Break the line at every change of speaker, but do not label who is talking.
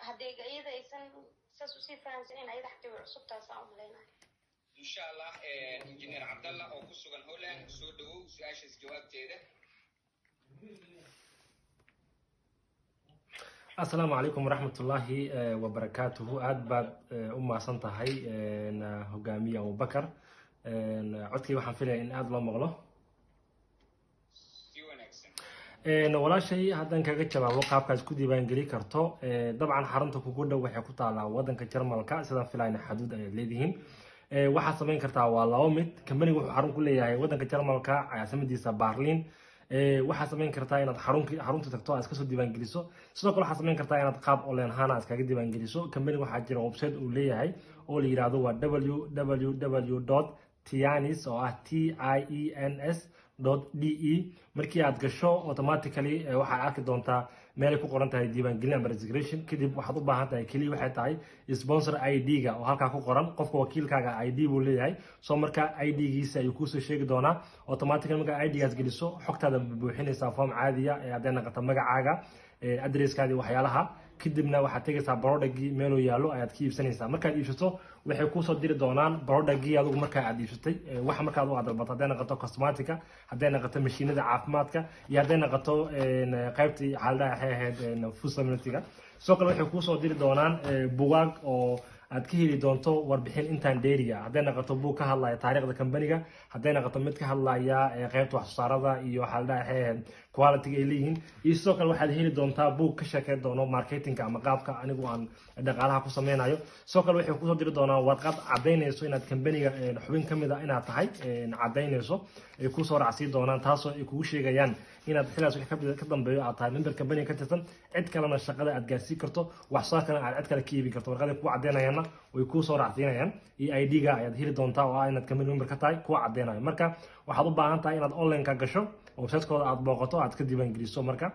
هدي أيضا إنسان ساسوسي فرنسيين أيضا حتى عصب تاسعهم لنا
إن شاء الله إنجنير عبد الله أو كسوغان هولان سودو سؤال جواب تيده.
السلام عليكم ورحمة الله وبركاته. أدبر سنتا هاي هجامية أبو بكر عدكي وحن فيلا إن أدلا مغلو ولا شيء هذا كذا شباب وقاب كذا كودي بانجلي كرتو طبعا حرمته كوجودة وحكوت على وضن كجرم الكأس هذا في العين حدود الذين واحد سمين كرتا والله أمد كمبني وحرم كله يعني وضن كجرم الكأ عاصمة دي سبارلين waxaa sameyn kartaa inaad xarunta tagto aad iska soo diiwaan geliso sidoo kale waxaa sameyn kartaa inaad qaab online ahaan aad kaga diiwaan geliso company waxaa jira website uu leeyahay oo la yiraahdo waa www.tianis oo ah TIENS.de markii aad gasho automatically waxaad arki doontaa meel ay ku qoran tahay diiwaan gelin ama registration kadib waxaad u baahan tahay kaliya waxay tahay sponsor ID-ga oo halka ku qoran qofka wakiilkaaga ID buu leeyahay soo marka ID-giisa ayuu ku soo sheegi doonaa automatically marka ID-gaas geliso xogtaada buuxinaysaa form caadiya ee aad naqata magacaaga addresskaadi waxyaalaha kadibna waxaad tagaysaa productgii meeloo yaalo ayaad ka iibsanaysaa markaad iibsato waxay ku soo diri doonaan productgii adigu markaa aad iibsatay wax markaad u dalbato hadday naqato cosmetica hadday naqato mashiinada caafimaadka iyo hadday naqato qaybtii xaaladaha waxay ahayd food supplementiga sidoo kale waxay ku soo diri doonaan bugaag oo aad ka heli doonto warbixin intaan dheeriya hadday naqato buug ka hadlaya taariikhda company-ga hadday naqato mid ka hadlaya qaybta wax soo saarada iyo xaaladaha waxay ahayd quality-ga ay leeyihiin iyo sidoo kale waxaad heli doontaa buug ka sheekeyn doono marketingka ama qaabka anigu aan dhaqaalaha ku sameynayo sidoo kale waxay kusoo diri doonaan warqad cadaynayso inaad company-ga xubin ka mid ah inaad tahay cadaynayso ay kusoo raacsiin doonaan taasoo ay kugu sheegayaan inaad xilaas wix ka dambeeyo aad tahay member company-ga ka tirsan cid kalena shaqada aad gaarsiin karto wax soo saarkana aad cid kale ka iibin karto warqaday ku cadaynayaan way kusoo raacsiinayaan iyo ID-ga ayaad heli doontaa oo ah inaad company member ka tahay kuwa cadaynayo marka waxaad u baahan tahay inaad online ka gasho website-kooda aad booqato aad ka diiwaan geliso marka